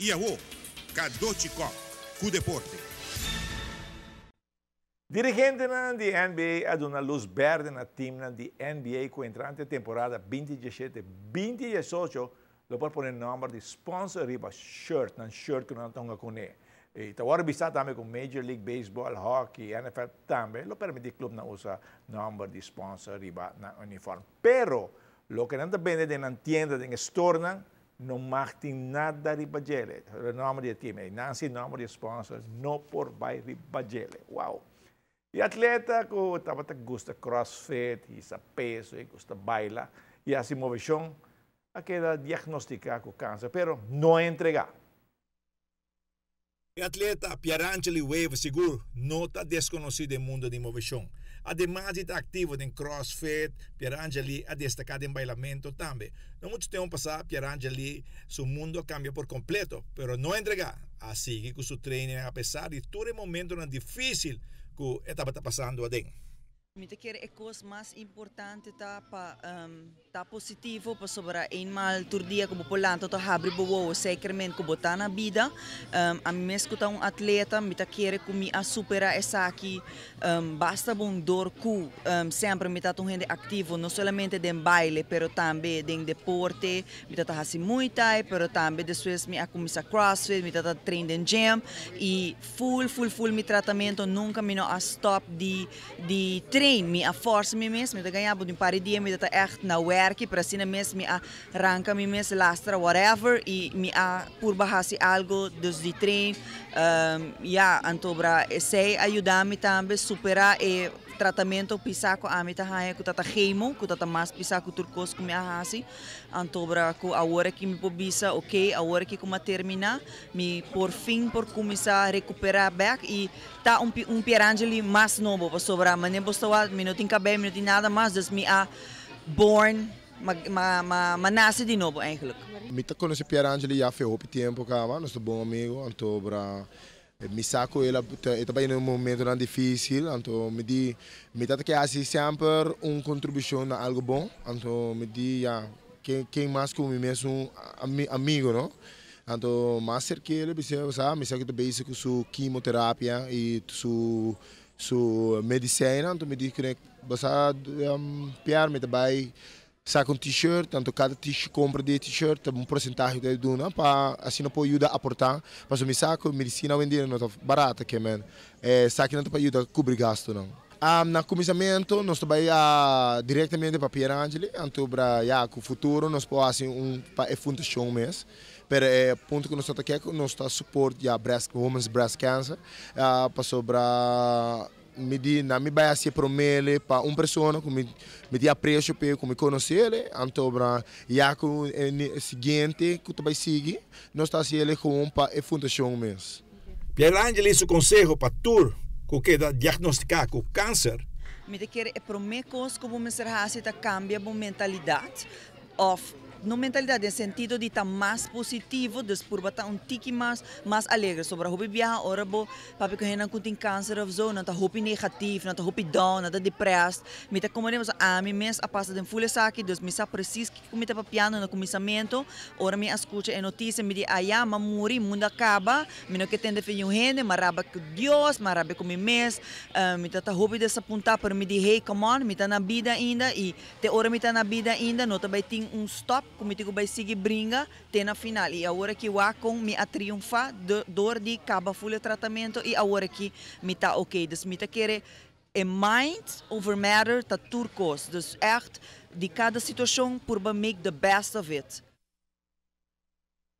Iaô, Kadochikov, com deporte. Dirigente da NBA ha una luz verde na team di NBA com entrante temporada 2017-2018 lo por poner number di sponsor riba shirt, nan shirt que não tonga com ele. E agora bisa também com Major League Baseball, Hockey, NFL também, lo permite club na usa number di sponsor riba na uniforme. Pero lo que não depende de na tienda de store não marca nada riba gele. O nome do time, não se nome de sponsor, não por vai riba gele. Wow. E atleta que gosta crossfit, isa peso, gosta baila, e assim movição, queda diagnosticar com câncer, pero não entregar. O atleta Pierangeli Wave seguro não está desconhecido no mundo de movição. Además de estar ativo em crossfit, Pierangeli é destacado em bailamento também. Não muito tempo passado, Pierangeli, seu mundo cambia por completo, pero não entregar. Assim que seu treino, apesar de todo momento difícil, que estava passando adentro. Me te quer coisa mais importante tá positivo para sobre einmal tur dia que polanto to abre boa secretamente que botar na vida a mim mesmo que um atleta me te quer que a supera essa aqui basta bom dor que sempre me tá tão gente ativo não somente de baile pero também de deporte me tá assim muito pero também depois me a começar crossfit me tá trein em gym e full me tratamento nunca me não a stop de trein me a força me mesmo me ganhar de par dia me tá echt na werk para assim mesmo me arranca me mesmo lastra whatever e me a por bahasi algo dos de trein antobra sei ajudar-me também superar e tratamento pisaco a mim tá que tá chemo que tá mais pisaco turcos que me ahasi antobra que a hora que me pobisa ok a hora que como terminar me por fim por começar a recuperar back e tá Pierangeli mais novo para sobrar mas nem basta me não tem cabelo me não tem nada mais dus me a born nasce de novo eigenlijk. Me tá conhecendo Pierangeli já fez pouco tempo cá nosso bom amigo antobra me saco ele estava em momento difícil então me tá que assim sempre contribuição a algo bom então me di quem mais como mesmo amigo não então mais cerca ele precisa me sabe que basic com sua quimioterapia e sua medicina então me diz que basta piar me também saca um t-shirt, tanto cada t-shirt compra de t-shirt, porcentagem de duna, para assim não pode ajudar a aportar, mas o meu saco, medicina vender não está barata, que man, saque não pode ajudar a cobrir gasto não. Na começamento nós trabalhamos diretamente para Pierangeli, então para o futuro nós podemos fazer para fundação mesmo. Pero ponto que nós estamos aqui, nós estamos suporte women's breast cancer, para sobre na me vai ser promele para pessoa que me dia apreço para me conhecer ele então para já que o seguinte que tu vai seguir nós está se ele com para a fundação mesmo. Pierangeli seu conselho para tur que queda diagnosticar com câncer. Me te quer promecos como me será se ta cambia a mentalidade of no mentalidade, no sentido de estar mais positivo, por estar tique mais alegre. Sobre a hobby viajar, ora bo, papi que não tem câncer ou zo, não está hobby negativo, não está hobby down, não está depressed. Me está como a mim mesmo a passa de full saque, dus me está preciso que me está papiando no começamento, ora me escuta a notícia, me diz, ma muri, mundo acaba, me não que tem de fazer gente, maraba com Deus, maraba com mim mesmo, me está hobby de se apontar para me dizer, hey, come on, me está na vida ainda, e te ora me está na vida ainda, não também tem stop, como te vai seguir brinca até na final e agora que eu com me a triunfar dor de caba full tratamento e agora que me tá ok dus me tá querer mind over matter tá turcos dus echt de cada situação por make the best of it.